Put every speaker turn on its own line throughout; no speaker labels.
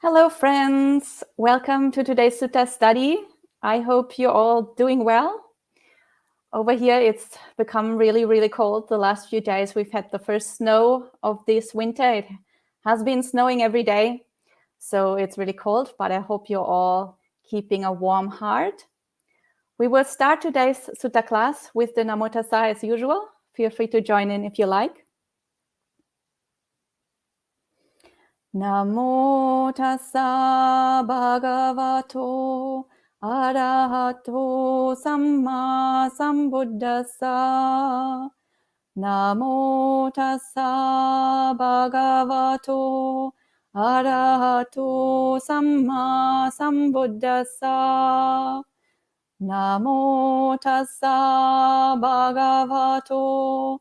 Hello, friends. Welcome to today's Sutta study. I hope you're all doing well. Over here, it's become really, really cold. The last few days, we've had the first snow of this winter. It has been snowing every day, so it's really cold, but I hope you're all keeping a warm heart. We will start today's Sutta class with the Namo Tassa as usual. Feel free to join in if you like. Namo tassa bhagavato arahato samma sambuddhassa. Namo tassa bhagavato arahato samma sambuddhassa. Namo tassa bhagavato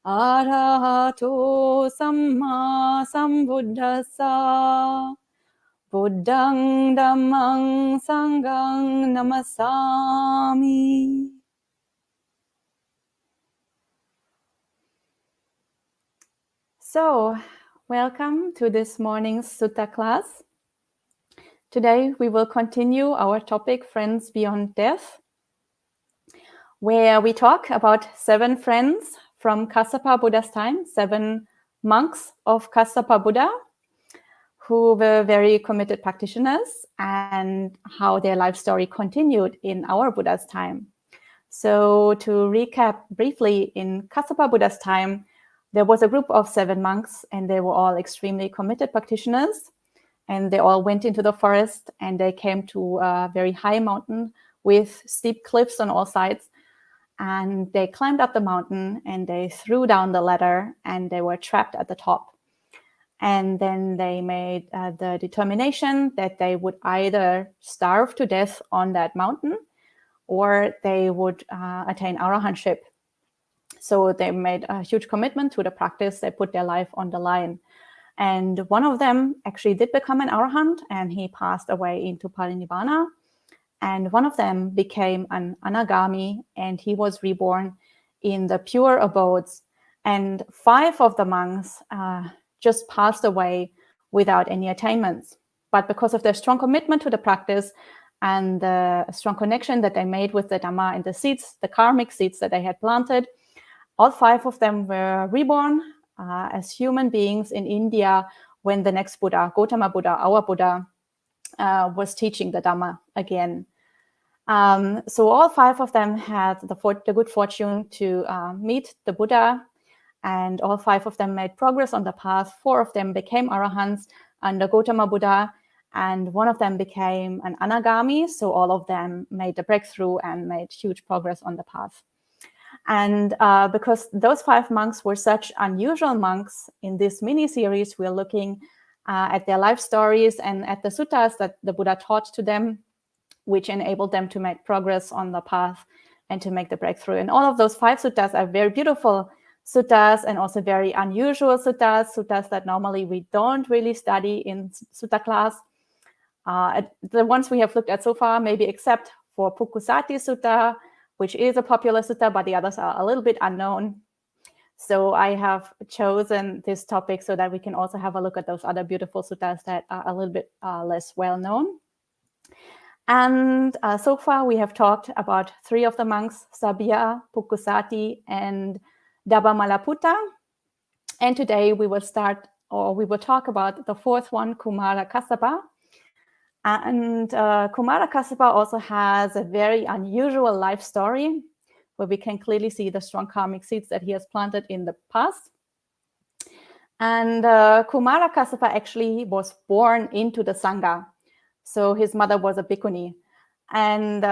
arahato samma sambuddhassa. Buddhang dhammang sanghang namasami. So, welcome to this morning's Sutta class. Today we will continue our topic, Friends Beyond Death, where we talk about 7 friends from Kassapa Buddha's time, 7 monks of Kassapa Buddha, who were very committed practitioners, and how their life story continued in our Buddha's time. So to recap briefly, in Kassapa Buddha's time, there was a group of 7 monks, and they were all extremely committed practitioners. And they all went into the forest, and they came to a very high mountain with steep cliffs on all sides. And they climbed up the mountain, and they threw down the ladder, and they were trapped at the top. And then they made the determination that they would either starve to death on that mountain, or they would attain arahantship. So they made a huge commitment to the practice. They put their life on the line. And one of them actually did become an arahant, and he passed away into parinibbana. And one of them became an anagami, and he was reborn in the pure abodes. And 5 of the monks just passed away without any attainments. But because of their strong commitment to the practice and the strong connection that they made with the Dhamma and the seeds, the karmic seeds that they had planted, all 5 of them were reborn as human beings in India when the next Buddha, Gautama Buddha, our Buddha, was teaching the Dhamma again. So all 5 of them had the good fortune to meet the Buddha, and all 5 of them made progress on the path. 4 of them became arahants under Gautama Buddha, and 1 of them became an anagami. So all of them made the breakthrough and made huge progress on the path. And because those 5 monks were such unusual monks, in this mini-series, we're looking at their life stories and at the suttas that the Buddha taught to them, which enabled them to make progress on the path and to make the breakthrough. And all of those 5 suttas are very beautiful suttas, and also very unusual suttas that normally we don't really study in sutta class. The ones we have looked at so far, maybe except for Pukusati Sutta, which is a popular sutta, but the others are a little bit unknown. So I have chosen this topic so that we can also have a look at those other beautiful suttas that are a little bit less well known. And so far we have talked about 3 of the monks, Sabya, Pukusati, and Dabbamalaputta. And today we will talk about the 4th one, Kumara Kassapa. And Kumara Kassapa also has a very unusual life story, where we can clearly see the strong karmic seeds that he has planted in the past. And Kumara Kassapa actually was born into the Sangha. So his mother was a bhikkhuni. And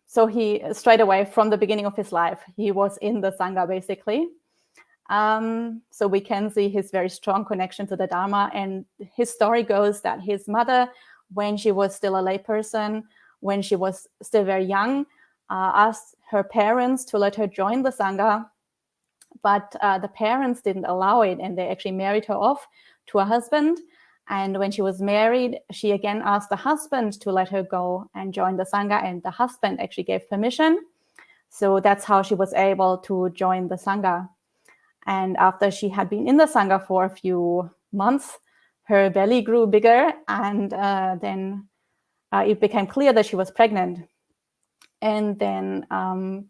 so he, straight away from the beginning of his life, he was in the Sangha, basically. So we can see his very strong connection to the Dharma. And his story goes that his mother, when she was still a layperson, when she was still very young, asked her parents to let her join the Sangha, but the parents didn't allow it, and they actually married her off to a husband. And when she was married, she again asked the husband to let her go and join the Sangha, and the husband actually gave permission. So that's how she was able to join the Sangha. And after she had been in the Sangha for a few months, her belly grew bigger, and then it became clear that she was pregnant. And then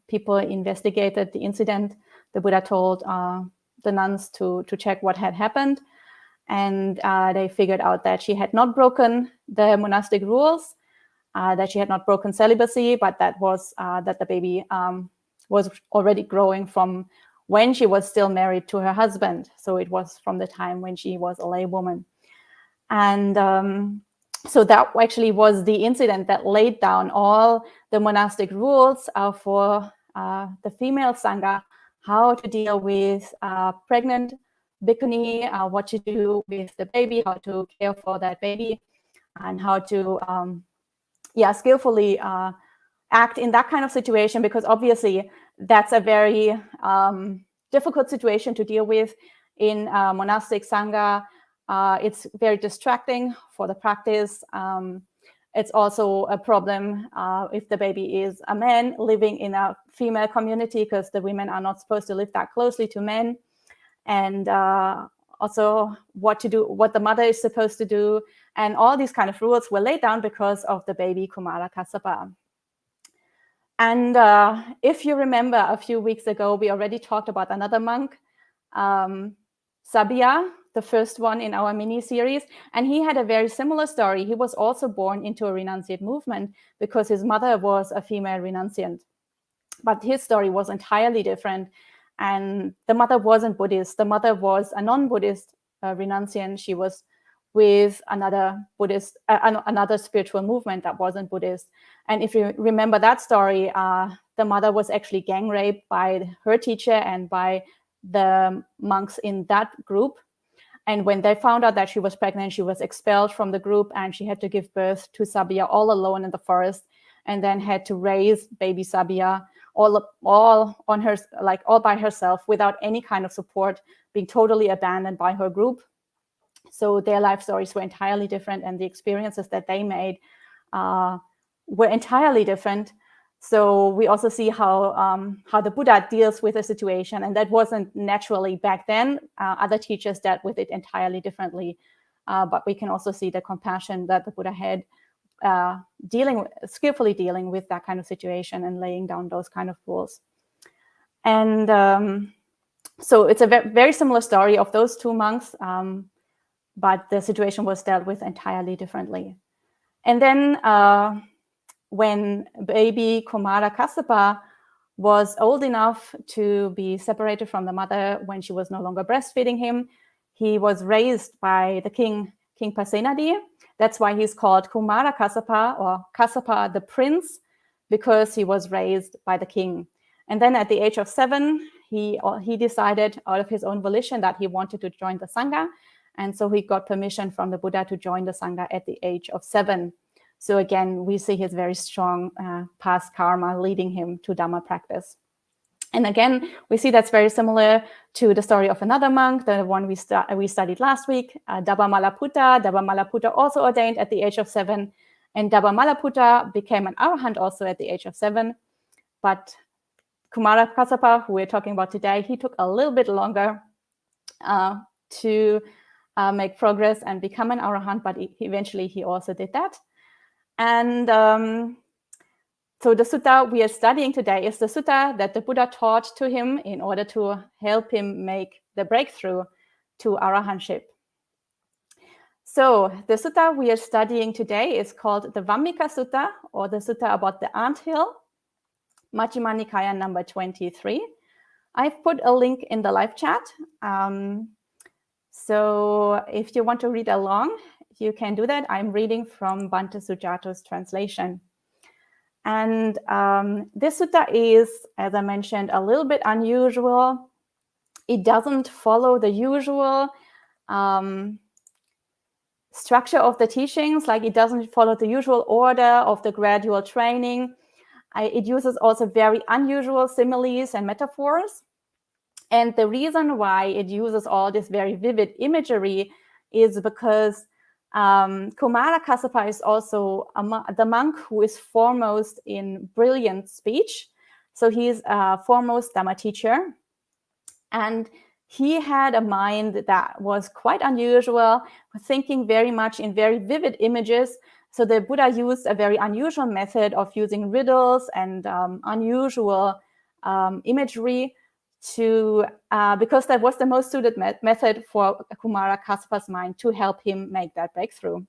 people investigated the incident. The Buddha told the nuns to check what had happened. And they figured out that she had not broken the monastic rules, that she had not broken celibacy, but that was that the baby was already growing from when she was still married to her husband. So it was from the time when she was a laywoman. And so that actually was the incident that laid down all the monastic rules for the female Sangha, how to deal with pregnant bhikkhuni, what to do with the baby, how to care for that baby, and how to skillfully act in that kind of situation, because obviously that's a very difficult situation to deal with in monastic Sangha. It's very distracting for the practice. It's also a problem if the baby is a man living in a female community, because the women are not supposed to live that closely to men. And also what to do, what the mother is supposed to do. And all these kind of rules were laid down because of the baby Kumara Kassapa. And if you remember, a few weeks ago, we already talked about another monk, Sabya, the first one in our mini-series. And he had a very similar story. He was also born into a renunciate movement because his mother was a female renunciant. But his story was entirely different. And the mother wasn't Buddhist. The mother was a non-Buddhist renunciant. She was with another Buddhist, another spiritual movement that wasn't Buddhist. And if you remember that story, the mother was actually gang raped by her teacher and by the monks in that group. And when they found out that she was pregnant, she was expelled from the group, and she had to give birth to Sabya all alone in the forest, and then had to raise baby Sabya all on her, like all by herself, without any kind of support, being totally abandoned by her group. So their life stories were entirely different, and the experiences that they made were entirely different. So we also see how the Buddha deals with the situation, and that wasn't naturally back then. Other teachers dealt with it entirely differently, but we can also see the compassion that the Buddha had, skillfully dealing with that kind of situation and laying down those kind of rules. And so it's a very similar story of those two monks, but the situation was dealt with entirely differently. And then when baby Kumara Kassapa was old enough to be separated from the mother, when she was no longer breastfeeding him, he was raised by the King Pasenadi. That's why he's called Kumara Kassapa, or Kassapa the Prince, because he was raised by the king. And then at the age of 7, he decided out of his own volition that he wanted to join the Sangha. And so he got permission from the Buddha to join the Sangha at the age of 7. So again, we see his very strong past karma leading him to Dhamma practice. And again, we see that's very similar to the story of another monk, the one we studied last week, Dabbamalaputta. Dabbamalaputta also ordained at the age of 7. And Dabbamalaputta became an arahant also at the age of 7. But Kumara Kassapa, who we're talking about today, he took a little bit longer to make progress and become an arahant, but eventually he also did that. And so the sutta we are studying today is the sutta that the Buddha taught to him in order to help him make the breakthrough to arahantship. So the sutta we are studying today is called the Vamika Sutra, or the sutta about the anthill, Majjhima Nikaya number 23. I've put a link in the live chat. So if you want to read along, you can do that. I'm reading from Bhante Sujato's translation. And this sutta is, as I mentioned, a little bit unusual. It doesn't follow the usual structure of the teachings, like it doesn't follow the usual order of the gradual training. It uses also very unusual similes and metaphors. And the reason why it uses all this very vivid imagery is because Kumara Kassapa is also the monk who is foremost in brilliant speech. So he's a foremost Dhamma teacher. And he had a mind that was quite unusual, thinking very much in very vivid images. So the Buddha used a very unusual method of using riddles and unusual imagery because that was the most suited method for Kumara Kassapa's mind to help him make that breakthrough.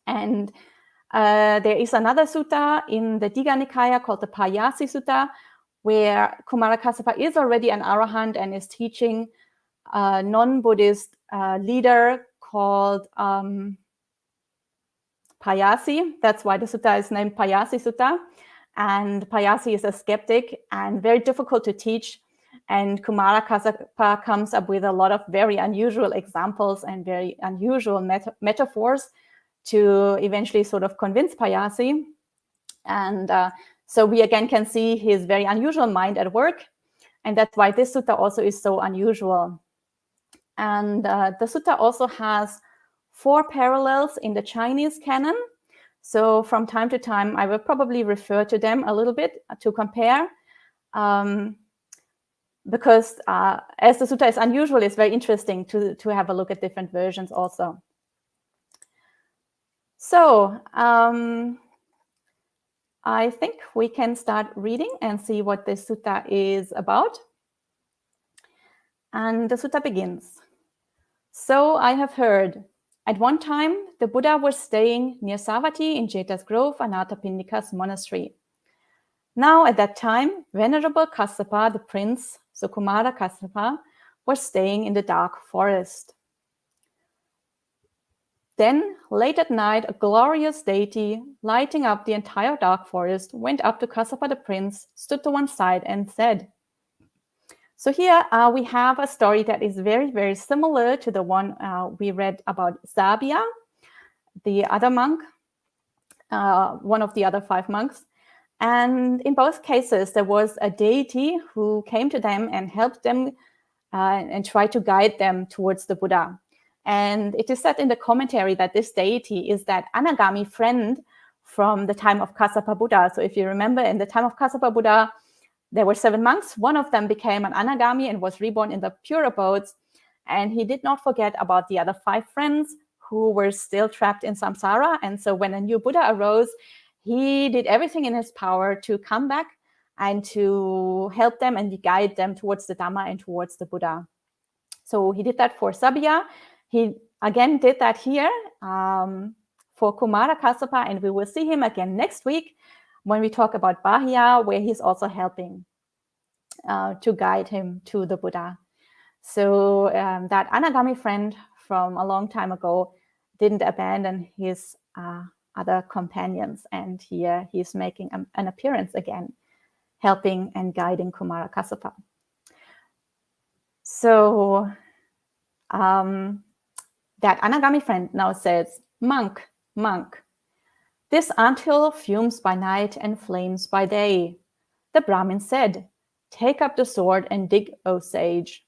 And there is another sutta in the Digha Nikaya called the Payasi Sutta, where Kumara Kassapa is already an arahant and is teaching a non-Buddhist leader called Payasi. That's why the sutta is named Payasi Sutta. And Payasi is a skeptic and very difficult to teach. And Kumara Kassapa comes up with a lot of very unusual examples and very unusual metaphors to eventually sort of convince Payasi. And so we again can see his very unusual mind at work. And that's why this sutta also is so unusual. And the sutta also has 4 parallels in the Chinese canon. So from time to time, I will probably refer to them a little bit to compare. Because as the sutta is unusual, it's very interesting to have a look at different versions also. So I think we can start reading and see what this sutta is about. And the sutta begins. So I have heard, at one time, the Buddha was staying near Savatthi in Jeta's Grove, Anathapindika's monastery. Now, at that time, Venerable Kassapa, the prince, so Kumara Kassapa, was staying in the dark forest. Then, late at night, a glorious deity, lighting up the entire dark forest, went up to Kassapa the prince, stood to one side, and said. So here we have a story that is very, very similar to the one we read about Sabia, the other monk, one of the other 5 monks. And in both cases, there was a deity who came to them and helped them and tried to guide them towards the Buddha. And it is said in the commentary that this deity is that anagami friend from the time of Kassapa Buddha. So if you remember, in the time of Kassapa Buddha, there were 7 monks. One of them became an anagami and was reborn in the pure abodes. And he did not forget about the other 5 friends who were still trapped in samsara. And so when a new Buddha arose, he did everything in his power to come back and to help them and guide them towards the Dhamma and towards the Buddha. So he did that for Sabya. He again did that here for Kumara Kassapa, and we will see him again next week when we talk about Bahya, where he's also helping to guide him to the Buddha. So that anagami friend from a long time ago didn't abandon his other companions, and here he's making an appearance again, helping and guiding Kumara Kassapa. So that anagami friend now says, monk, monk, this anthill fumes by night and flames by day. The Brahmin said, take up the sword and dig, O sage.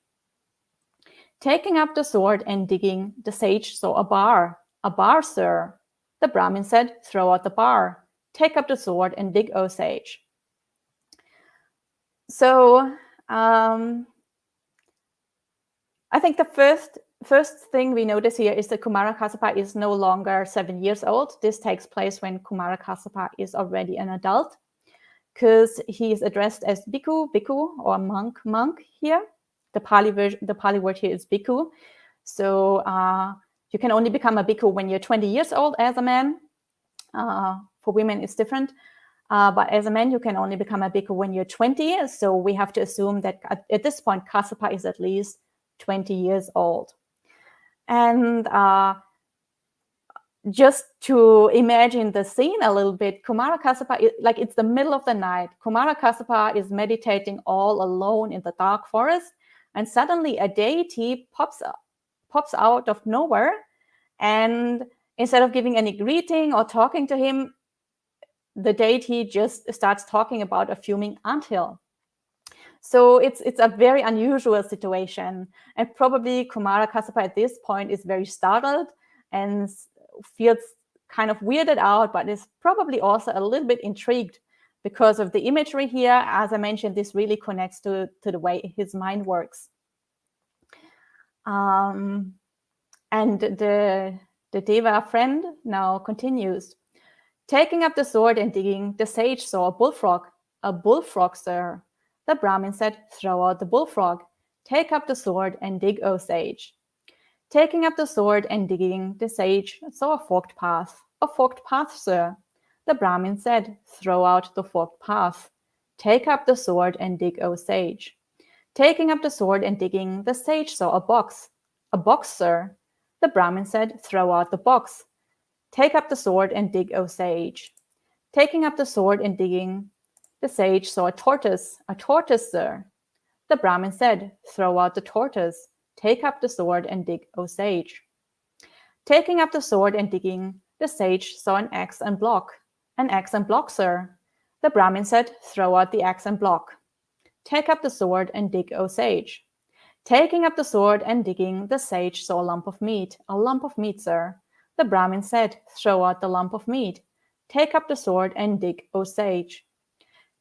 Taking up the sword and digging, the sage saw a bar, sir. The Brahmin said, throw out the bar. Take up the sword and dig, O sage. So I think the first thing we notice here is that Kumara Kassapa is no longer 7 years old. This takes place when Kumara Kassapa is already an adult, because he is addressed as bhikkhu, bhikkhu, or monk, monk here. The Pali word here is bhikkhu. So you can only become a bhikkhu when you're 20 years old as a man. For women, it's different. But as a man, you can only become a bhikkhu when you're 20. So we have to assume that at this point, Kassapa is at least 20 years old. And just to imagine the scene a little bit, Kumara Kassapa, it's the middle of the night. Kumara Kassapa is meditating all alone in the dark forest, and suddenly a deity pops out of nowhere, and instead of giving any greeting or talking to him, the deity just starts talking about a fuming anthill. So it's a very unusual situation, and probably Kumara Kassapa at this point is very startled and feels kind of weirded out, but is probably also a little bit intrigued because of the imagery here. As I mentioned, this really connects to the way his mind works. And the Deva friend now continues. Taking up the sword and digging, the sage saw a bullfrog. A bullfrog, sir. The Brahmin said, throw out the bullfrog. Take up the sword and dig, O sage. Taking up the sword and digging, the sage saw a forked path. A forked path, sir. The Brahmin said, throw out the forked path. Take up the sword and dig, O sage. Taking up the sword and digging, the sage saw a box. A box, sir. The Brahmin said, throw out the box. Take up the sword and dig, O sage. Taking up the sword and digging, the sage saw a tortoise. A tortoise, sir. The Brahmin said, throw out the tortoise. Take up the sword and dig, O sage. Taking up the sword and digging, the sage saw an axe and block. An axe and block, sir. The Brahmin said, throw out the axe and block. Take up the sword and dig, O sage. Taking up the sword and digging, the sage saw a lump of meat. A lump of meat, sir. The Brahmin said, throw out the lump of meat. Take up the sword and dig, O sage.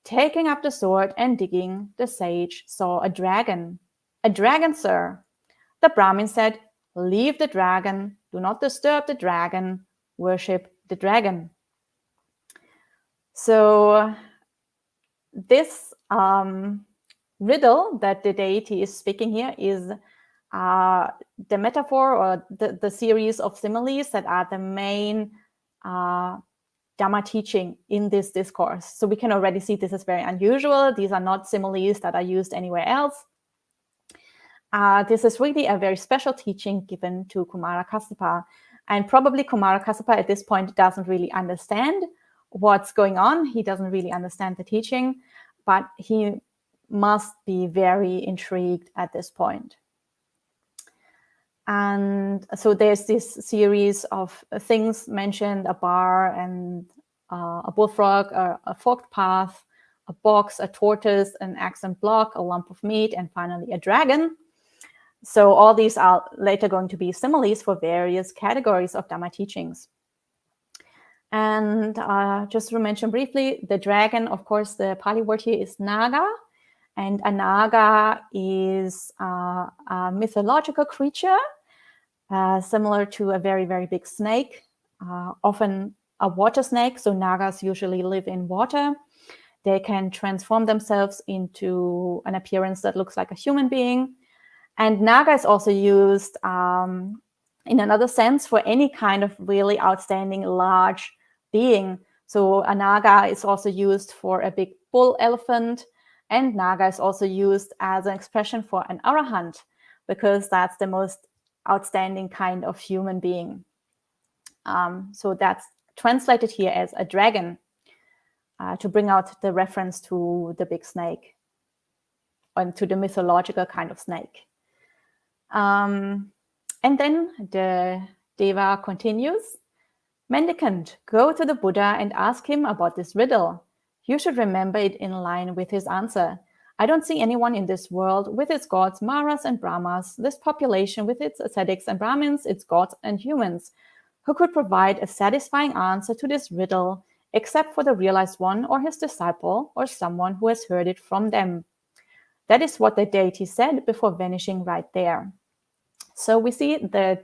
Taking up the sword and digging, the sage saw a dragon. A dragon, sir. The Brahmin said, leave the dragon. Do not disturb the dragon. Worship the dragon. So this riddle that the deity is speaking here is the metaphor or the series of similes that are the main Dhamma teaching in this discourse. So we can already see this is very unusual. These are not similes that are used anywhere else. This is really a very special teaching given to Kumara Kassapa. And probably Kumara Kassapa at this point doesn't really understand what's going on. He doesn't really understand the teaching, but he must be very intrigued at this point. And so there's this series of things mentioned, a bar and a bullfrog, a forked path, a box, a tortoise, an axe and block, a lump of meat, and finally a dragon. So all these are later going to be similes for various categories of Dhamma teachings. And just to mention briefly, the dragon, of course, the Pali word here is naga. And a naga is a mythological creature, similar to a very, very big snake, often a water snake. So nagas usually live in water. They can transform themselves into an appearance that looks like a human being. And naga is also used in another sense for any kind of really outstanding large being. So a naga is also used for a big bull elephant, and naga is also used as an expression for an arahant, because that's the most outstanding kind of human being. So that's translated here as a dragon, to bring out the reference to the big snake and to the mythological kind of snake. And then the Deva continues. Mendicant, go to the Buddha and ask him about this riddle. You should remember it in line with his answer. I don't see anyone in this world with its gods, Maras and Brahmas, this population with its ascetics and Brahmins, its gods and humans, who could provide a satisfying answer to this riddle, except for the realized one or his disciple or someone who has heard it from them. That is what the deity said before vanishing right there. So we see the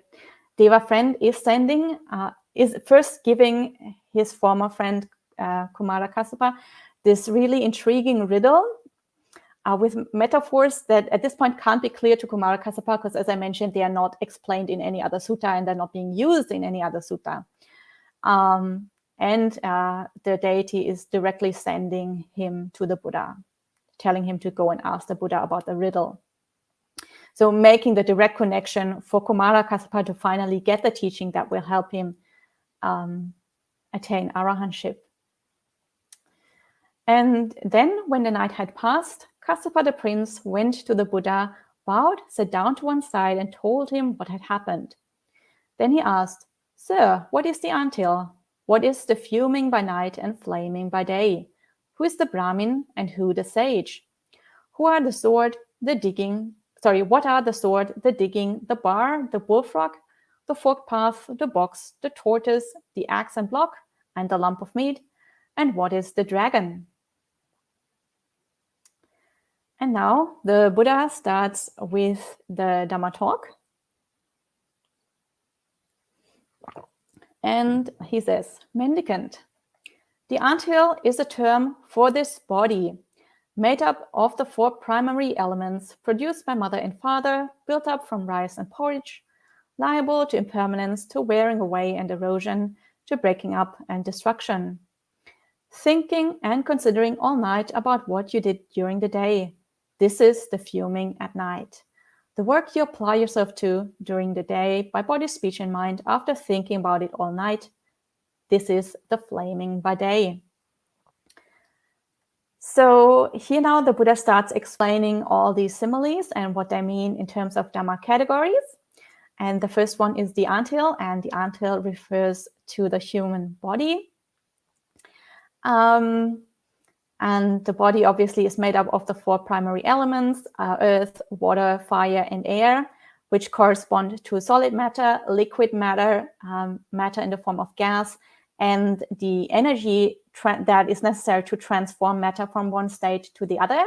Deva friend is is first giving his former friend Kumara Kassapa this really intriguing riddle with metaphors that at this point can't be clear to Kumara Kassapa, because as I mentioned, they are not explained in any other sutta and they're not being used in any other sutta. And the deity is directly sending him to the Buddha, telling him to go and ask the Buddha about the riddle. So making the direct connection for Kumara Kassapa to finally get the teaching that will help him attain arahantship. And then when the night had passed, Kassapa the prince went to the Buddha, bowed, sat down to one side and told him what had happened. Then he asked, Sir, what is the antil? What is the fuming by night and flaming by day? Who is the Brahmin and who the sage? Who are the sword, the digging, what are the sword, the digging, the bar, the bullfrog, the forked path, the box, the tortoise, the axe and block, and the lump of meat? And what is the dragon? And now the Buddha starts with the Dhamma talk, And he says, mendicant. The anthill is a term for this body, made up of the 4 primary elements produced by mother and father, built up from rice and porridge, liable to impermanence, to wearing away and erosion, to breaking up and destruction. Thinking and considering all night about what you did during the day. This is the fuming at night. The work you apply yourself to during the day by body, speech, and mind after thinking about it all night. This is the flaming by day. So here now the Buddha starts explaining all these similes and what they mean in terms of Dhamma categories. And the first one is the anthill, and the anthill refers to the human body. And the body obviously is made up of the 4 primary elements, earth, water, fire, and air, which correspond to solid matter, liquid matter, matter in the form of gas, and the energy that is necessary to transform matter from one state to the other.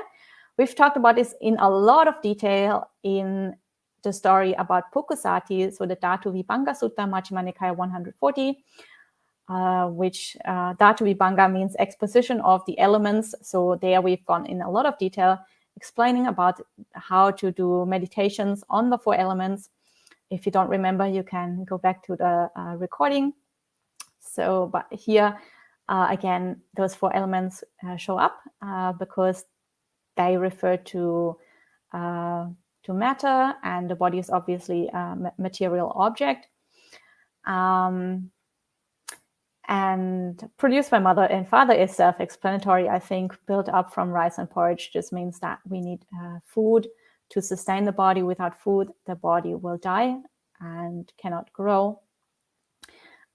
We've talked about this in a lot of detail in the story about Pukusati, so the Dhatu Vibhanga Sutta, Majjhima Nikaya 140, which Dhatu Vibhanga means exposition of the elements. So there we've gone in a lot of detail explaining about how to do meditations on the 4 elements. If you don't remember, you can go back to the recording. So, but here, again, those 4 elements show up because they refer to matter, and the body is obviously a material object. And produced by mother and father is self-explanatory. I think built up from rice and porridge just means that we need food to sustain the body. Without food, the body will die and cannot grow.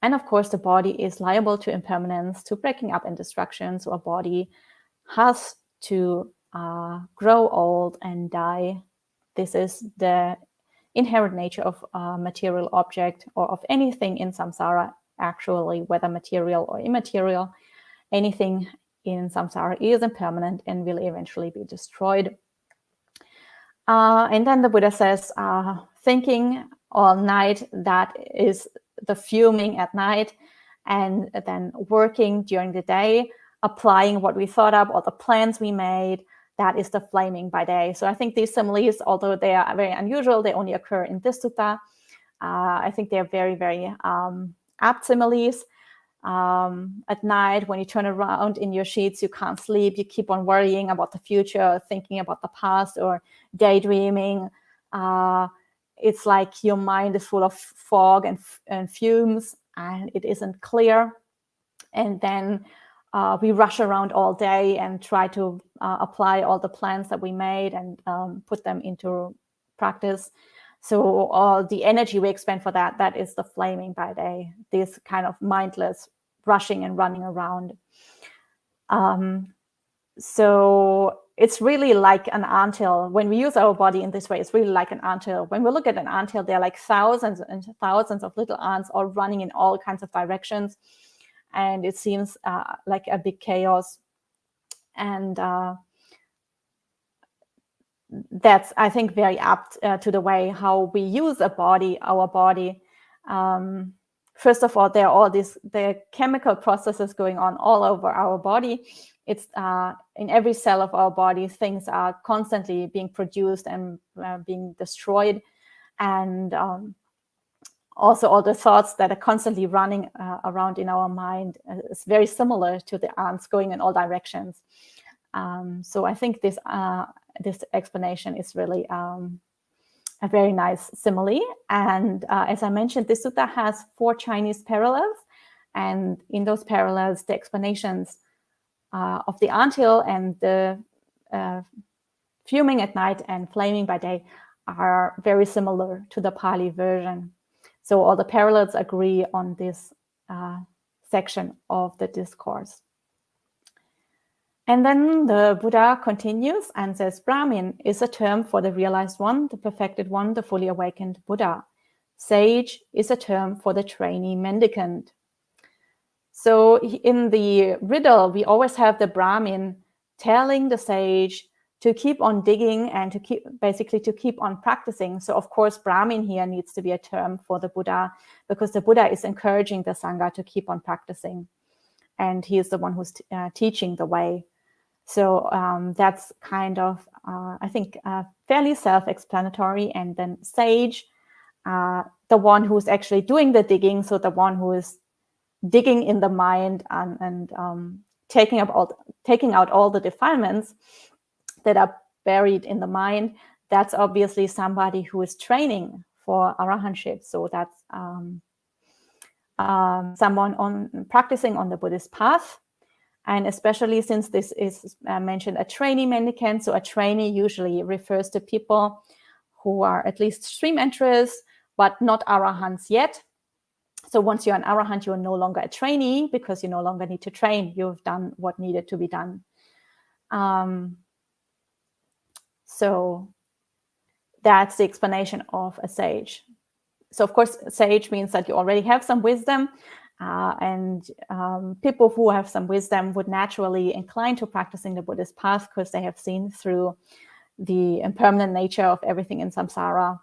And of course, the body is liable to impermanence, to breaking up and destruction. So a body has to grow old and die. This is the inherent nature of a material object or of anything in samsara. Actually, whether material or immaterial, anything in samsara is impermanent and will eventually be destroyed. And then the Buddha says, thinking all night, that is the fuming at night, and then working during the day, applying what we thought up, all the plans we made, that is the flaming by day. So I think these similes, although they are very unusual, they only occur in this sutta. I think they're very, very apt similes. At night, when you turn around in your sheets, you can't sleep. You keep on worrying about the future, thinking about the past, or daydreaming. It's like your mind is full of fog and fumes, and it isn't clear. And then we rush around all day and try to apply all the plans that we made and put them into practice. So all the energy we expend for that is the flaming by day, this kind of mindless rushing and running around. So it's really like an anthill. When we use our body in this way, it's really like an anthill. When we look at an anthill, there are like thousands and thousands of little ants all running in all kinds of directions. And it seems like a big chaos. And that's, I think, very apt to the way how we use our body. First of all, there are all the chemical processes going on all over our body. It's in every cell of our body, things are constantly being produced and being destroyed. And also all the thoughts that are constantly running around in our mind is very similar to the ants going in all directions. So I think this explanation is really a very nice simile. And as I mentioned, this sutta has 4 Chinese parallels. And in those parallels, the explanations of the anthill and the fuming at night and flaming by day are very similar to the Pali version. So all the parallels agree on this section of the discourse. And then the Buddha continues and says, Brahmin is a term for the realized one, the perfected one, the fully awakened Buddha. Sage is a term for the trainee mendicant. So in the riddle, we always have the Brahmin telling the sage to keep on digging and to keep on practicing. So of course, Brahmin here needs to be a term for the Buddha, because the Buddha is encouraging the Sangha to keep on practicing. And he is the one who's teaching the way. So that's kind of, I think, fairly self-explanatory. And then sage, the one who's actually doing the digging, so the one who is digging in the mind and taking out all the defilements that are buried in the mind. That's obviously somebody who is training for arahantship. So that's someone practicing on the Buddhist path. And especially since this is mentioned a trainee mendicant, so a trainee usually refers to people who are at least stream enterers, but not arahants yet. So once you're an arahant, you're no longer a trainee because you no longer need to train. You've done what needed to be done. So that's the explanation of a sage. So of course, sage means that you already have some wisdom, and people who have some wisdom would naturally incline to practicing the Buddhist path because they have seen through the impermanent nature of everything in samsara,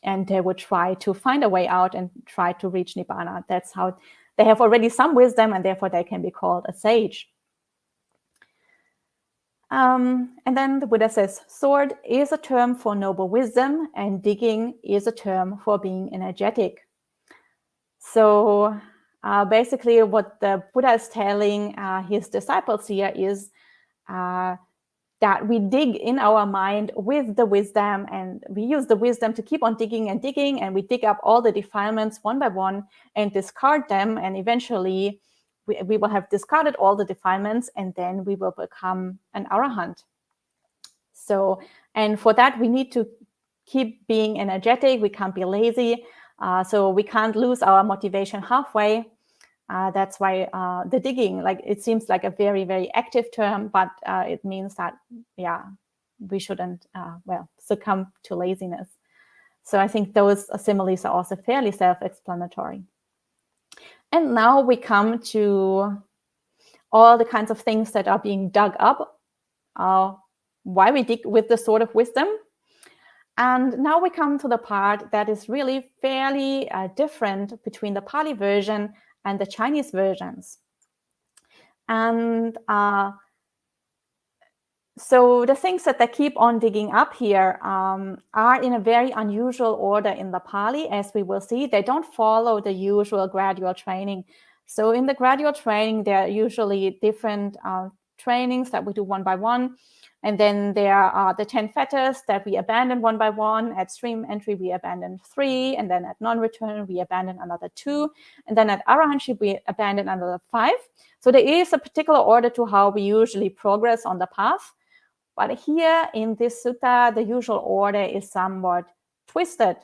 and they would try to find a way out and try to reach Nibbana. That's how they have already some wisdom, and therefore they can be called a sage. And then the Buddha says, sword is a term for noble wisdom, and digging is a term for being energetic. So basically what the Buddha is telling his disciples here is that we dig in our mind with the wisdom, and we use the wisdom to keep on digging, and we dig up all the defilements one by one and discard them, and eventually we will have discarded all the defilements, and then we will become an arahant. So, and for that, we need to keep being energetic. We can't be lazy. So we can't lose our motivation halfway. That's why the digging, like, it seems like a very, very active term, but it means that, yeah, we shouldn't, succumb to laziness. So I think those similes are also fairly self-explanatory. And now we come to all the kinds of things that are being dug up, why we dig with the sword of wisdom. And now we come to the part that is really fairly different between the Pali version and the Chinese versions. And so the things that they keep on digging up here are in a very unusual order in the Pali, as we will see. They don't follow the usual gradual training. So in the gradual training, there are usually different trainings that we do one by one. And then there are the 10 fetters that we abandon one by one. At stream entry, we abandon 3. And then at non-return, we abandon another 2. And then at arahantship, we abandon another 5. So there is a particular order to how we usually progress on the path. But here in this sutta, the usual order is somewhat twisted,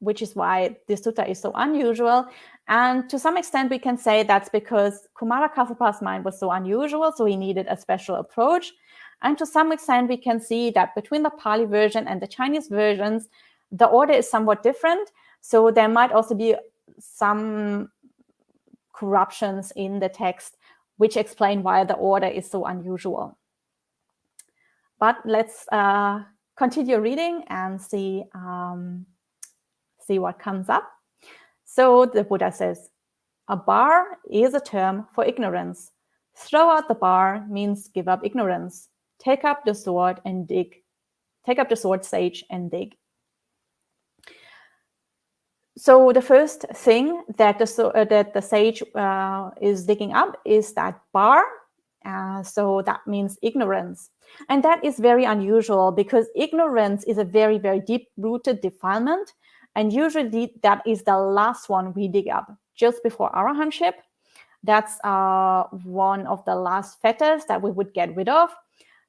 which is why this sutta is so unusual. And to some extent, we can say that's because Kumara Kassapa's mind was so unusual, so he needed a special approach. And to some extent, we can see that between the Pali version and the Chinese versions, the order is somewhat different. So there might also be some corruptions in the text, which explain why the order is so unusual. But let's continue reading and see what comes up. So the Buddha says, a bar is a term for ignorance. Throw out the bar means give up ignorance. Take up the sword and dig. Take up the sword, sage, and dig. So the first thing that the sage is digging up is that bar. So that means ignorance. And that is very unusual because ignorance is a very, very deep-rooted defilement. And usually that is the last one we dig up, just before arahantship. That's one of the last fetters that we would get rid of.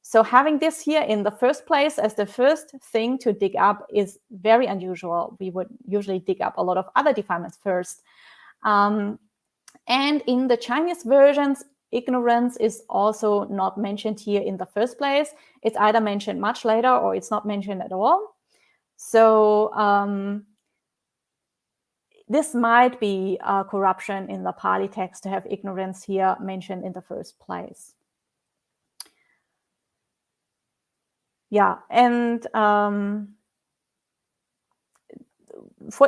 So having this here in the first place as the first thing to dig up is very unusual. We would usually dig up a lot of other defilements first. And in the Chinese versions, ignorance is also not mentioned here in the first place. It's either mentioned much later or it's not mentioned at all. So this might be a corruption in the Pali text to have ignorance here mentioned in the first place. Yeah, and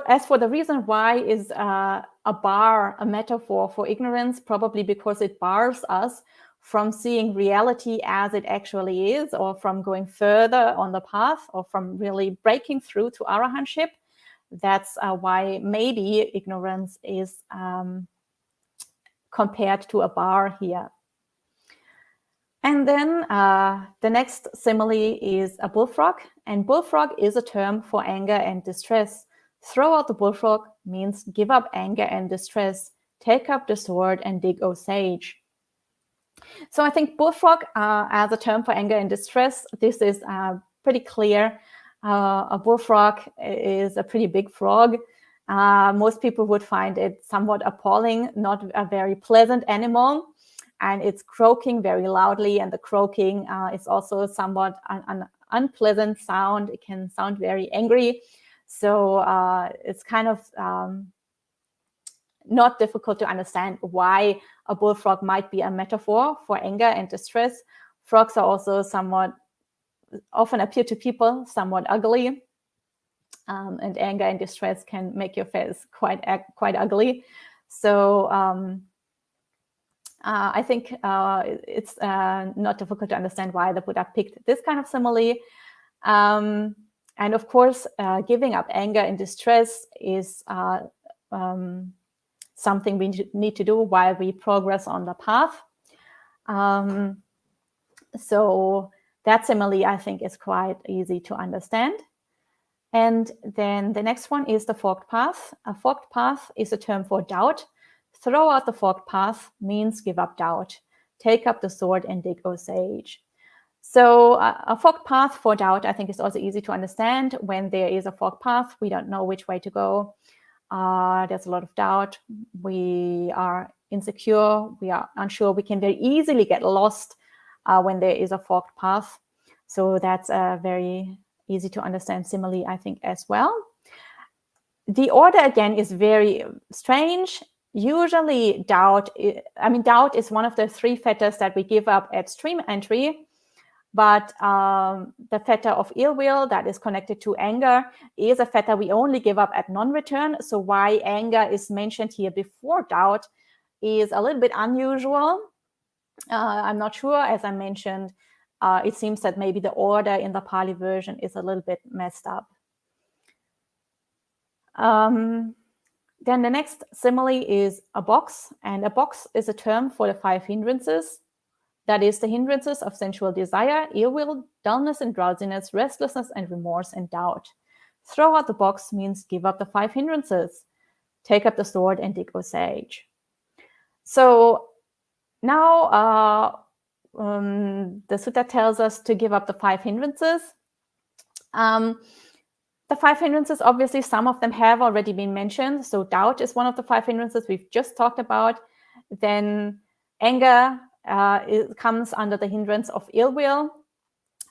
as for the reason why is a bar a metaphor for ignorance, probably because it bars us from seeing reality as it actually is, or from going further on the path, or from really breaking through to arahantship. That's why maybe ignorance is compared to a bar here. And then the next simile is a bullfrog, and bullfrog is a term for anger and distress. Throw out the bullfrog means give up anger and distress. Take up the sword and dig, O sage. So I think bullfrog as a term for anger and distress, this is pretty clear. A bullfrog is a pretty big frog. Most people would find it somewhat appalling, not a very pleasant animal. And it's croaking very loudly, and the croaking is also somewhat an unpleasant sound. It can sound very angry. So it's kind of not difficult to understand why a bullfrog might be a metaphor for anger and distress. Frogs are also somewhat, often appear to people, somewhat ugly. And anger and distress can make your face quite ugly. So I think it's not difficult to understand why the Buddha picked this kind of simile. And of course, giving up anger and distress is something we need to do while we progress on the path. So that simile, I think, is quite easy to understand. And then the next one is the forked path. A forked path is a term for doubt. Throw out the forked path means give up doubt. Take up the sword and dig, O sage. So a forked path for doubt, I think, is also easy to understand. When there is a forked path, we don't know which way to go. There's a lot of doubt. We are insecure. We are unsure. We can very easily get lost when there is a forked path. So that's a very easy to understand simile, I think, as well. The order, again, is very strange. Usually doubt is one of the three fetters that we give up at stream entry. But the fetter of ill will that is connected to anger is a fetter we only give up at non-return. So why anger is mentioned here before doubt is a little bit unusual. I'm not sure. As I mentioned, it seems that maybe the order in the Pali version is a little bit messed up. Then the next simile is a box, and a box is a term for the 5 hindrances. That is the hindrances of sensual desire, ill will, dullness and drowsiness, restlessness and remorse and doubt. Throw out the box means give up the 5 hindrances. Take up the sword and dig, O sage. So now the sutta tells us to give up the 5 hindrances. The 5 hindrances, obviously, some of them have already been mentioned. So doubt is one of the 5 hindrances we've just talked about. Then anger it comes under the hindrance of ill will.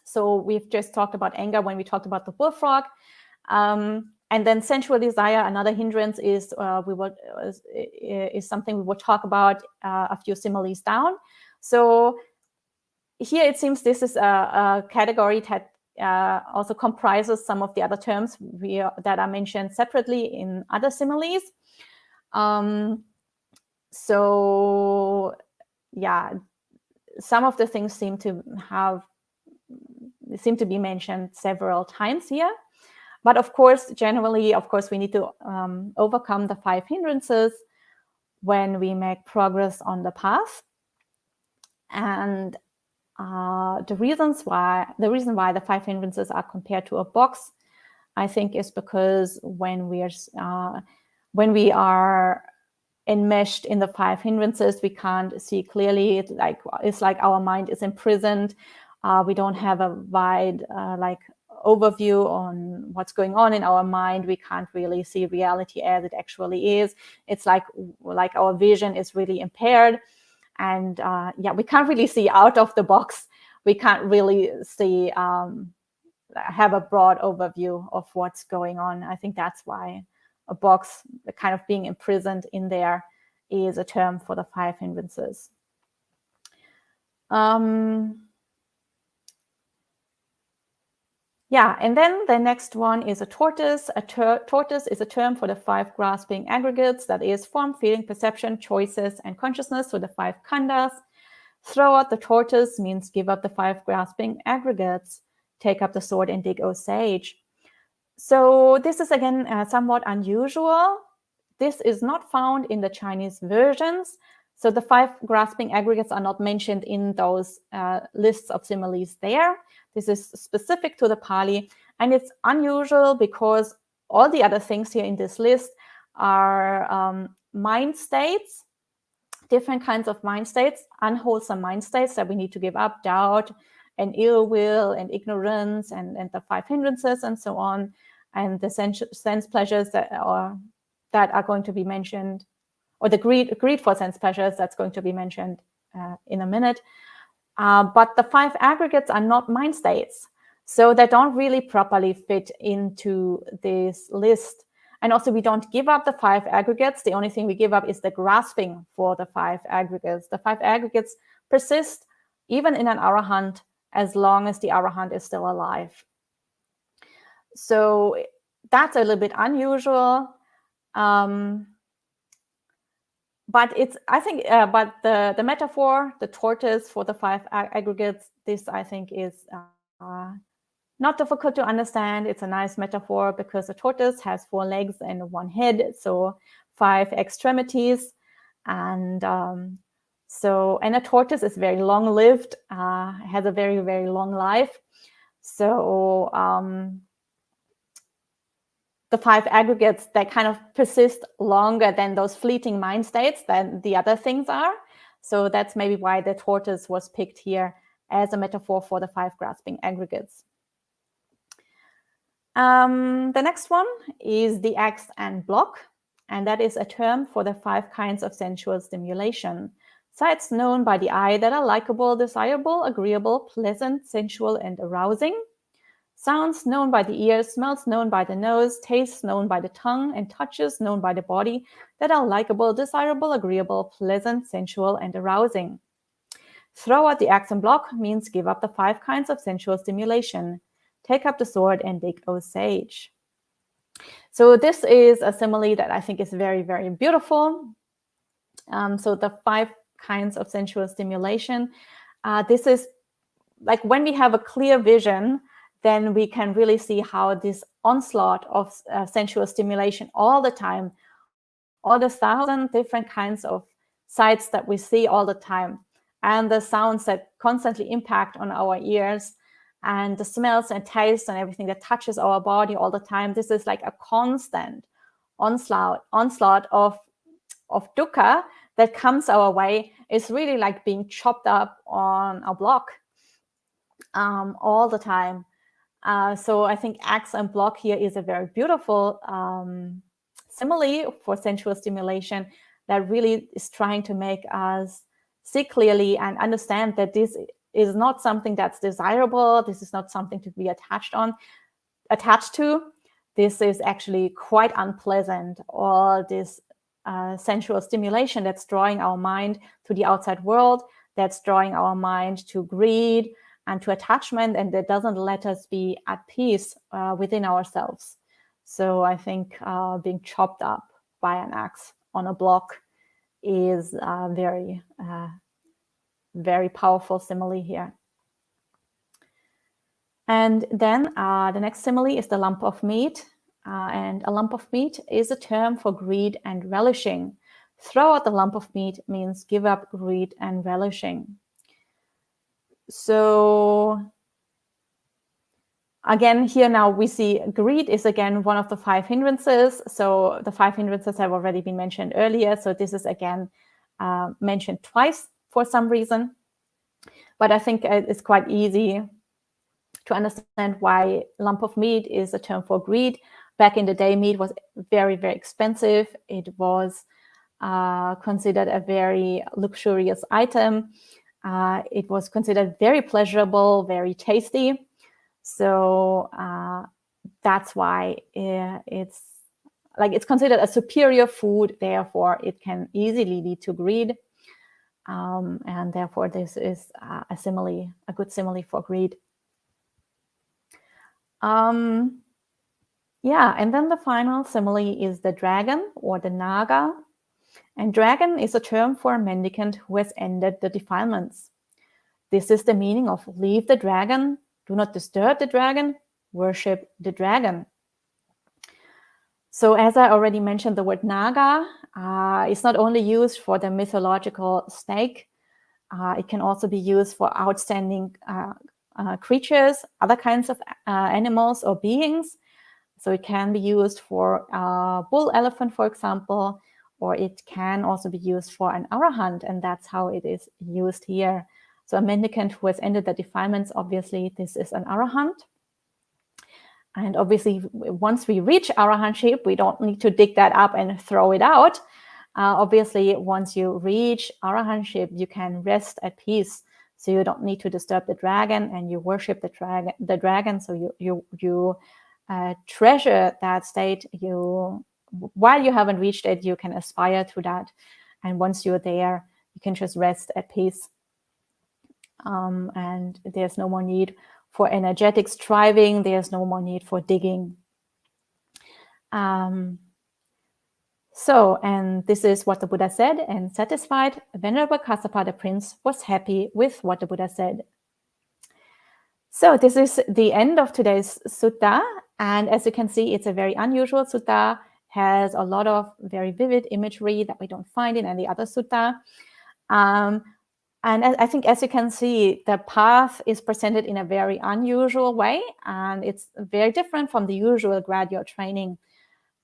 So we've just talked about anger when we talked about the bullfrog. And then sensual desire, another hindrance, is something we will talk about a few similes down. So here it seems this is a category that also comprises some of the other terms that are mentioned separately in other similes. So yeah, some of the things seem to be mentioned several times here. But of course, generally, we need to overcome the 5 hindrances when we make progress on the path. And the reason why the 5 hindrances are compared to a box, I think, is because when we are enmeshed in the 5 hindrances, we can't see clearly. It's like our mind is imprisoned. We don't have a wide overview on what's going on in our mind. We can't really see reality as it actually is. It's like our vision is really impaired. And we can't really see out of the box. We can't really see, have a broad overview of what's going on. I think that's why a box, the kind of being imprisoned in there, is a term for the 5 hindrances. Yeah, and then the next one is a tortoise. Tortoise is a term for the 5 grasping aggregates, that is form, feeling, perception, choices, and consciousness, so the 5 khandhas. Throw out the tortoise means give up the 5 grasping aggregates. Take up the sword and dig, O sage. So this is again somewhat unusual. This is not found in the Chinese versions. So the 5 grasping aggregates are not mentioned in those lists of similes there. This is specific to the Pali, and it's unusual because all the other things here in this list are mind states, different kinds of mind states, unwholesome mind states that we need to give up, doubt and ill will and ignorance and the 5 hindrances and so on, and the sense pleasures that are going to be mentioned, or the greed for sense pleasures that's going to be mentioned in a minute. But the 5 aggregates are not mind states, so they don't really properly fit into this list. And also we don't give up the 5 aggregates. The only thing we give up is the grasping for the 5 aggregates. The 5 aggregates persist even in an arahant as long as the arahant is still alive. So that's a little bit unusual. But it's, I think, but the metaphor, the tortoise for the 5 aggregates, this I think is not difficult to understand. It's a nice metaphor because a tortoise has 4 legs and 1 head, so 5 extremities, and and a tortoise is very long-lived, has a very, very long life. So the 5 aggregates, they kind of persist longer than those fleeting mind states than the other things are. So that's maybe why the tortoise was picked here as a metaphor for the 5 grasping aggregates. The next one is the axe and block, and that is a term for the 5 kinds of sensual stimulation. Sights known by the eye that are likable, desirable, agreeable, pleasant, sensual, and arousing. Sounds known by the ears, smells known by the nose, tastes known by the tongue, and touches known by the body that are likable, desirable, agreeable, pleasant, sensual, and arousing. Throw out the axe and block means give up the 5 kinds of sensual stimulation. Take up the sword and dig, O sage. So this is a simile that I think is very, very beautiful. So the 5 kinds of sensual stimulation. This is like when we have a clear vision, then we can really see how this onslaught of sensual stimulation all the time, all the 1,000 different kinds of sights that we see all the time, and the sounds that constantly impact on our ears, and the smells and tastes and everything that touches our body all the time. This is like a constant onslaught of dukkha that comes our way. Is really like being chopped up on a block all the time. So I think axe and block here is a very beautiful simile for sensual stimulation that really is trying to make us see clearly and understand that this is not something that's desirable. This is not something to be attached to. This is actually quite unpleasant. All this sensual stimulation that's drawing our mind to the outside world, that's drawing our mind to greed and to attachment, and that doesn't let us be at peace within ourselves. So I think being chopped up by an axe on a block is a very, very powerful simile here. And then the next simile is the lump of meat. And a lump of meat is a term for greed and relishing. Throw out the lump of meat means give up greed and relishing. So again, here now we see greed is again one of the 5 hindrances. So the 5 hindrances have already been mentioned earlier. So this is again mentioned twice for some reason. But I think it's quite easy to understand why lump of meat is a term for greed. Back in the day, meat was very, very expensive. It was considered a very luxurious item. It was considered very pleasurable, very tasty. So that's why it's considered a superior food. Therefore, it can easily lead to greed. And therefore, this is a good simile for greed. Yeah, and then the final simile is the dragon or the naga. And dragon is a term for a mendicant who has ended the defilements. This is the meaning of leave the dragon, do not disturb the dragon, worship the dragon. So as I already mentioned, the word naga is not only used for the mythological snake, it can also be used for outstanding creatures, other kinds of animals or beings. So it can be used for a bull elephant, for example, or it can also be used for an arahant, and that's how it is used here. So a mendicant who has ended the defilements, obviously this is an arahant. And obviously, once we reach arahantship, we don't need to dig that up and throw it out. Obviously, once you reach arahantship, you can rest at peace. So you don't need to disturb the dragon, and you worship the dragon. So you treasure that state. While you haven't reached it, you can aspire to that. And once you're there, you can just rest at peace. And there's no more need for energetic striving. There's no more need for digging. And this is what the Buddha said, and satisfied, Venerable Kassapa the prince was happy with what the Buddha said. So this is the end of today's sutta. And as you can see, it's a very unusual sutta, has a lot of very vivid imagery that we don't find in any other sutta. And I think, as you can see, the path is presented in a very unusual way, and it's very different from the usual graduate training.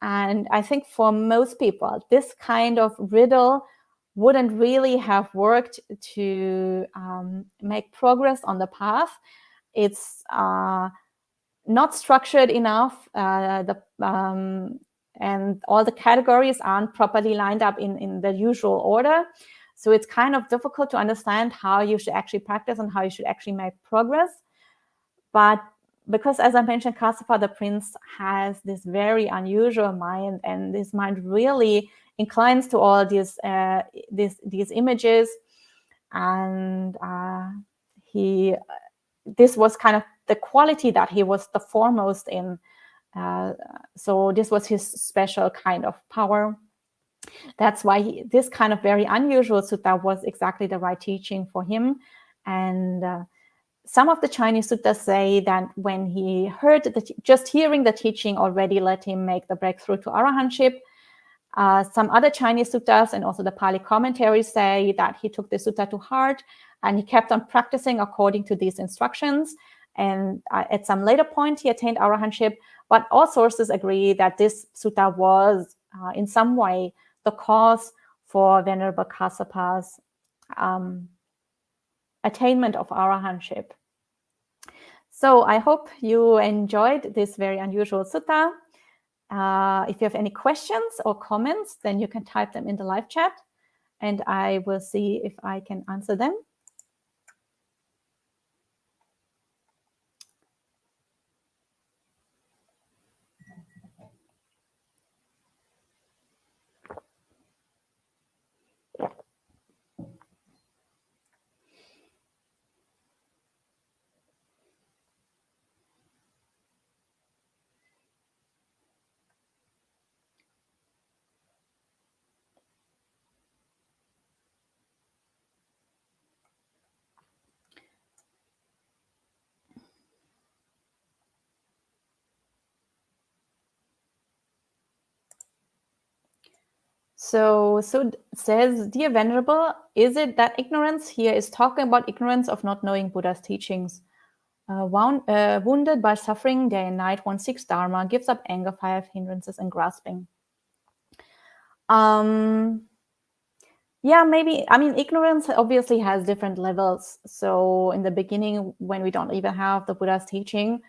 And I think for most people, this kind of riddle wouldn't really have worked to make progress on the path. It's not structured enough, and all the categories aren't properly lined up in the usual order. So it's kind of difficult to understand how you should actually practice and how you should actually make progress. But because, as I mentioned, Kassapa the prince has this very unusual mind, and this mind really inclines to all these images, and this was kind of the quality that he was the foremost in. So this was his special kind of power. That's why this kind of very unusual sutta was exactly the right teaching for him. And some of the Chinese suttas say that when he heard just hearing the teaching already let him make the breakthrough to arahantship. Some other Chinese suttas and also the Pali commentaries say that he took the sutta to heart and he kept on practicing according to these instructions. And at some later point, he attained arahantship. But all sources agree that this sutta was in some way the cause for Venerable Kassapa's attainment of arahantship. So I hope you enjoyed this very unusual sutta. If you have any questions or comments, then you can type them in the live chat, and I will see if I can answer them. So says, Dear Venerable, is it that ignorance here is talking about ignorance of not knowing Buddha's teachings? Wounded by suffering day and night, one seeks Dharma, gives up anger, fire, hindrances, and grasping. Yeah, maybe. I mean, ignorance obviously has different levels. So in the beginning, when we don't even have the Buddha's teaching,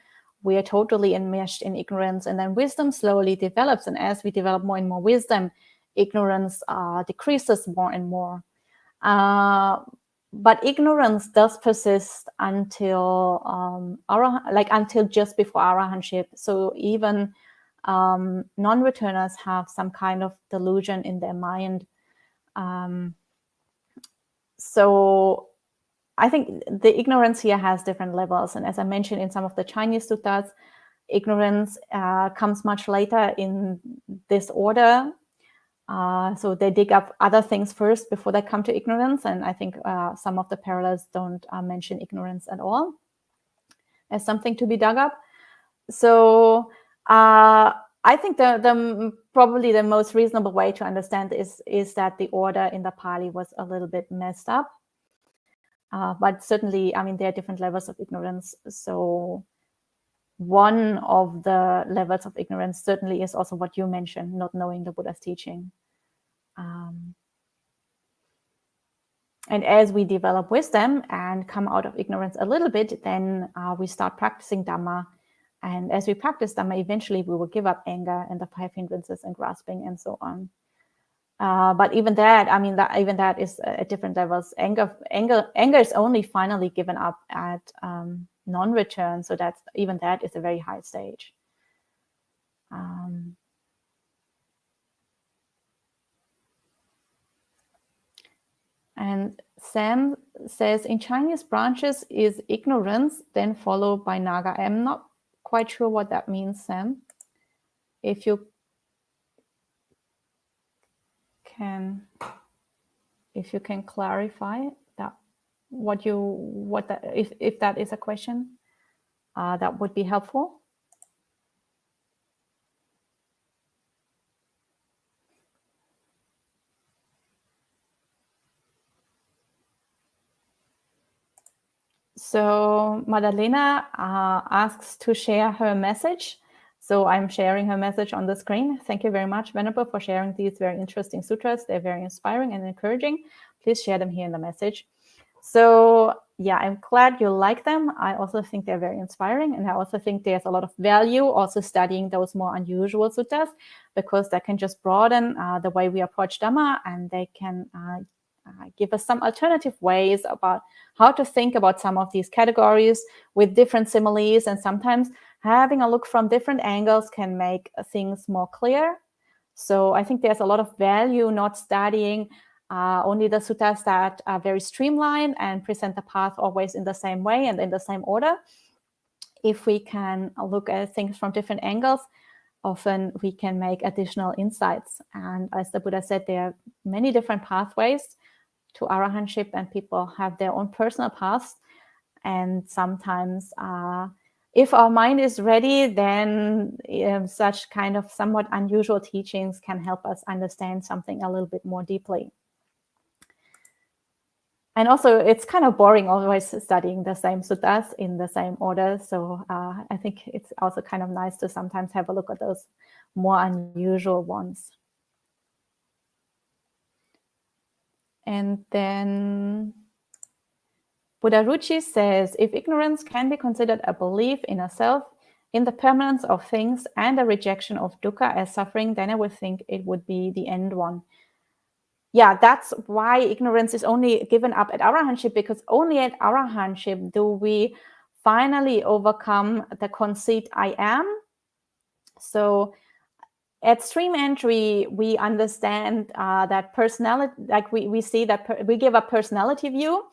we are totally enmeshed in ignorance. And then wisdom slowly develops. And as we develop more and more wisdom, ignorance decreases more and more. But ignorance does persist until until just before arahantship. So even non-returners have some kind of delusion in their mind. So I think the ignorance here has different levels. And as I mentioned in some of the Chinese suttas, ignorance comes much later in this order. So they dig up other things first before they come to ignorance. And I think some of the parallels don't mention ignorance at all as something to be dug up. So I think the probably the most reasonable way to understand is that the order in the Pali was a little bit messed up. But certainly, I mean, there are different levels of ignorance. So one of the levels of ignorance certainly is also what you mentioned, not knowing the Buddha's teaching. And as we develop wisdom and come out of ignorance a little bit, then we start practicing Dhamma. And as we practice Dhamma, eventually we will give up anger and the 5 hindrances and grasping and so on. But even that, I mean, even that is at different levels. Anger is only finally given up at non-return. So that's even that is a very high stage. And Sam says, in Chinese branches is ignorance, then followed by Naga. I'm not quite sure what that means, Sam. If you can clarify that, if that is a question, that would be helpful. So Madalena asks to share her message. So I'm sharing her message on the screen. Thank you very much, Venerable, for sharing these very interesting sutras. They're very inspiring and encouraging. Please share them here in the message. So yeah, I'm glad you like them. I also think they're very inspiring. And I also think there's a lot of value also studying those more unusual suttas, because that can just broaden the way we approach Dhamma, and they can give us some alternative ways about how to think about some of these categories with different similes. And sometimes having a look from different angles can make things more clear. So I think there's a lot of value not studying only the suttas that are very streamlined and present the path always in the same way and in the same order. If we can look at things from different angles, often we can make additional insights. And as the Buddha said, there are many different pathways to arahantship, and people have their own personal paths. And sometimes if our mind is ready, then such kind of somewhat unusual teachings can help us understand something a little bit more deeply. And also, it's kind of boring always studying the same suttas in the same order. So I think it's also kind of nice to sometimes have a look at those more unusual ones. And then Buddha Ruchi says, if ignorance can be considered a belief in a self, in the permanence of things, and a rejection of dukkha as suffering, then I would think it would be the end one. Yeah, that's why ignorance is only given up at arahantship, because only at arahantship do we finally overcome the conceit I am. So at stream entry, we understand that personality, like we see that we give a personality view.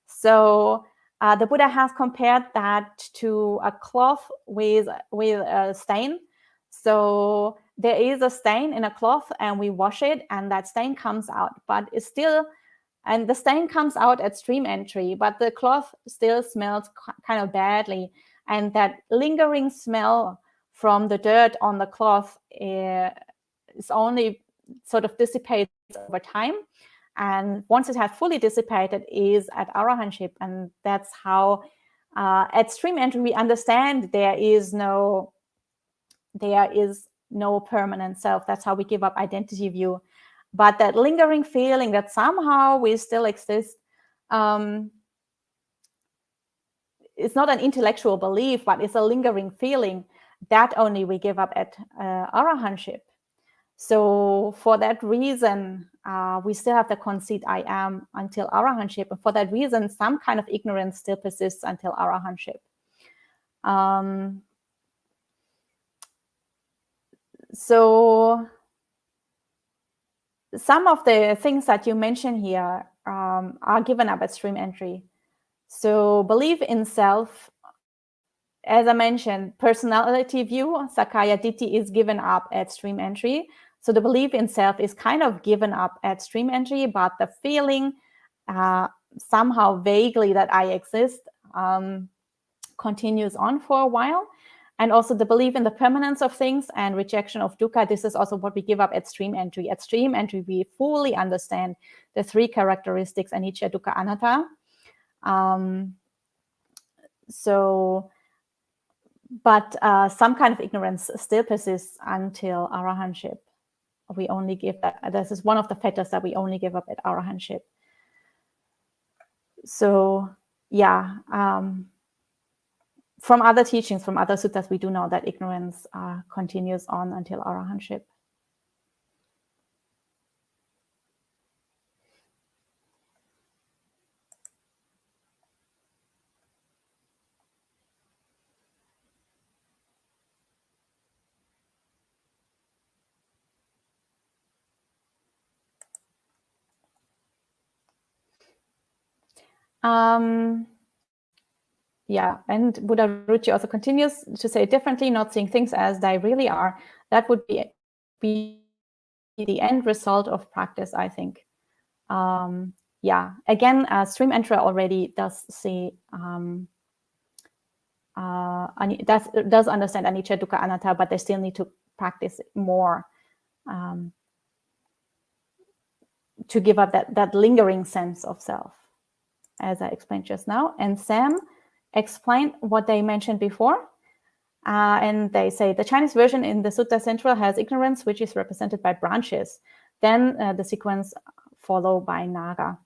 So the Buddha has compared that to a cloth with a stain. So there is a stain in a cloth and we wash it and that stain comes out, but it's still, and the stain comes out at stream entry, but the cloth still smells kind of badly. And that lingering smell from the dirt on the cloth is only sort of dissipates over time. And once it has fully dissipated is at arahantship. And that's how at stream entry we understand there is no permanent self. That's how we give up identity view. But that lingering feeling that somehow we still exist, it's not an intellectual belief, but it's a lingering feeling. That only we give up at arahantship. So for that reason, we still have the conceit I am until arahantship. And for that reason, some kind of ignorance still persists until arahantship. So some of the things that you mention here are given up at stream entry. So belief in self as I mentioned, personality view, Sakaya Ditti, is given up at stream entry. So the belief in self is kind of given up at stream entry, but the feeling somehow vaguely that I exist continues on for a while. And also the belief in the permanence of things and rejection of dukkha, this is also what we give up at stream entry. At stream entry, we fully understand the three characteristics, anicca, dukkha, anatta. But some kind of ignorance still persists until arahantship. We only give that, this is one of the fetters that we only give up at arahantship. So yeah, from other teachings, from other suttas, we do know that ignorance continues on until arahantship. Yeah, and Buddha Ruchi also continues to say differently, not seeing things as they really are. That would be the end result of practice, I think. Yeah, again, stream entry already does say, does understand anicca, dukkha, anatta, but they still need to practice more to give up that lingering sense of self, as I explained just now. And Sam explained what they mentioned before. And they say the Chinese version in the Sutta Central has ignorance, which is represented by branches. Then the sequence followed by Naga.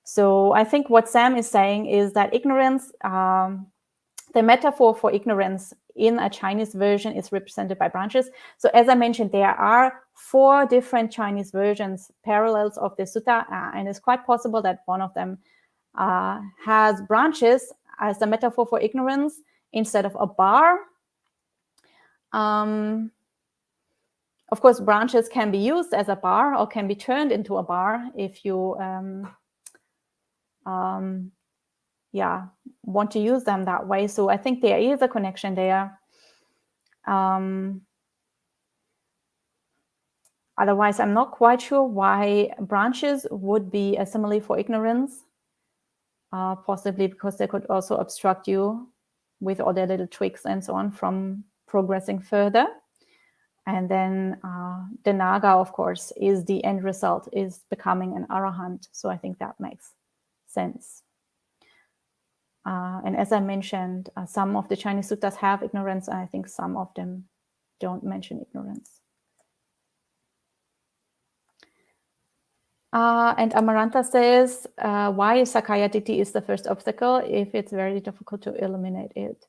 So I think what Sam is saying is that ignorance, the metaphor for ignorance in a Chinese version is represented by branches. So as I mentioned, there are 4 different Chinese versions, parallels of the sutta, and it's quite possible that one of them has branches as the metaphor for ignorance instead of a bar. Of course, branches can be used as a bar or can be turned into a bar if you want to use them that way. So I think there is a connection there. Otherwise, I'm not quite sure why branches would be a simile for ignorance. Possibly because they could also obstruct you with all their little tricks and so on from progressing further. And then the Naga, of course, is the end result, is becoming an arahant. So I think that makes sense. And as I mentioned, some of the Chinese suttas have ignorance, and I think some of them don't mention ignorance. And Amaranta says, why Sakaya Ditti is the first obstacle if it's very difficult to eliminate it?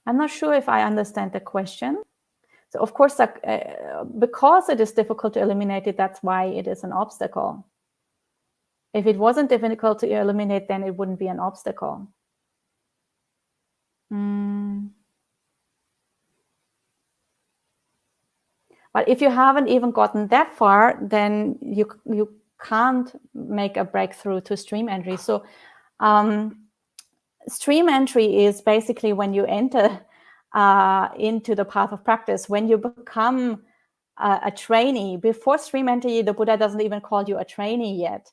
I'm not sure if I understand the question. So of course, because it is difficult to eliminate it, that's why it is an obstacle. If it wasn't difficult to eliminate, then it wouldn't be an obstacle. But if you haven't even gotten that far, then you can't make a breakthrough to stream entry. So stream entry is basically when you enter into the path of practice, when you become a trainee. Before stream entry, the Buddha doesn't even call you a trainee yet,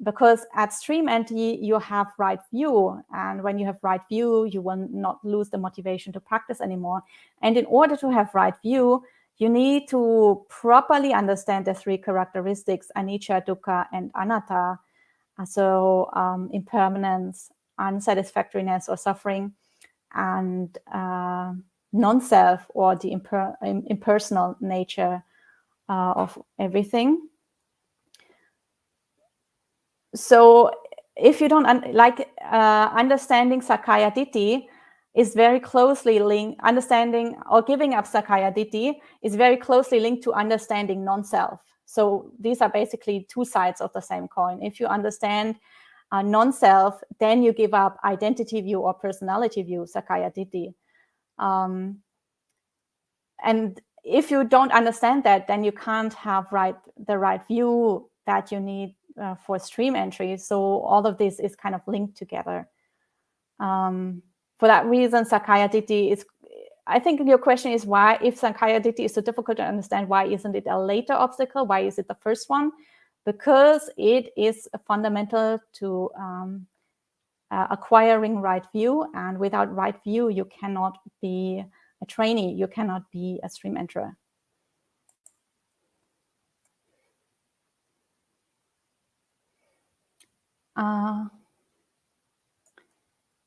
because at stream entry, you have right view. And when you have right view, you will not lose the motivation to practice anymore. And in order to have right view, you need to properly understand the 3 characteristics, anicca, dukkha, and anatta. So impermanence, unsatisfactoriness or suffering, and non-self, or the impersonal nature of everything. So if you don't understanding Sakaya Ditti is very closely linked, understanding or giving up Sakaya Ditti is very closely linked to understanding non-self. So these are basically 2 sides of the same coin. If you understand non-self, then you give up identity view or personality view, Sakaya Ditti. And if you don't understand that, then you can't have the right view that you need for stream entry. So all of this is kind of linked together. For that reason, Sakaya Ditti is, I think your question is why, if Sakaya Ditti is so difficult to understand, why isn't it a later obstacle? Why is it the first one? Because it is fundamental to acquiring right view. And without right view, you cannot be a trainee. You cannot be a stream enterer.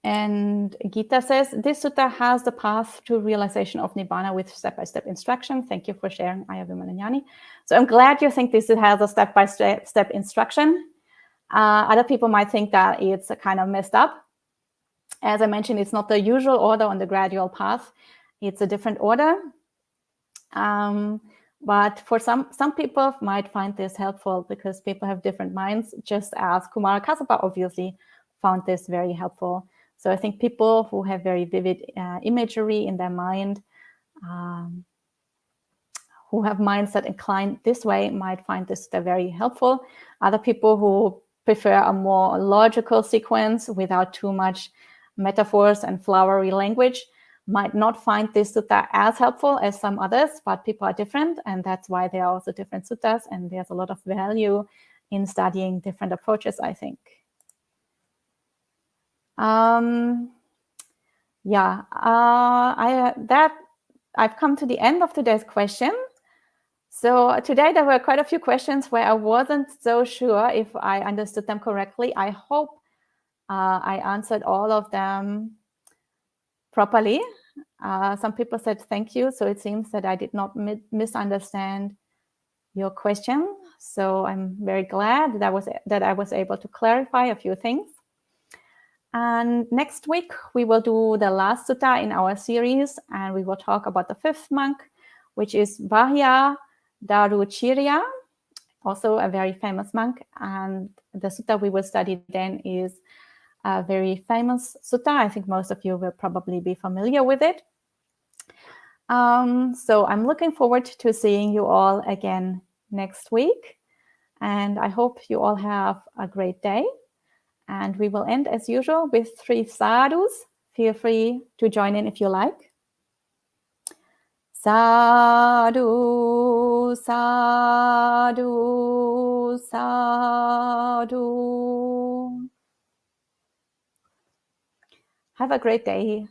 And Gita says, this sutta has the path to realization of Nibbana with step-by-step instruction. Thank you for sharing, Aya Vimalanjani. So I'm glad you think this has a step-by-step instruction. Other people might think that it's kind of messed up. As I mentioned, it's not the usual order on the gradual path. It's a different order. But for some people might find this helpful because people have different minds, just as Kumara Kassapa obviously found this very helpful. So I think people who have very vivid imagery in their mind, who have minds that incline this way, might find this very helpful. Other people who prefer a more logical sequence without too much metaphors and flowery language might not find this sutta as helpful as some others, but people are different, and that's why there are also different suttas, and there's a lot of value in studying different approaches, I think. I've come to the end of today's question. So today there were quite a few questions where I wasn't so sure if I understood them correctly. I hope I answered all of them properly. Some people said thank you, so it seems that I did not misunderstand your question. So I'm very glad that I was able to clarify a few things. And next week, we will do the last sutta in our series, and we will talk about the fifth monk, which is Bahya Daruchirya, also a very famous monk. And the sutta we will study then is a very famous sutta. I think most of you will probably be familiar with it. So I'm looking forward to seeing you all again next week. And I hope you all have a great day. And we will end as usual with 3 sadhus. Feel free to join in if you like. Sadhu, sadhu, sadhu. Have a great day.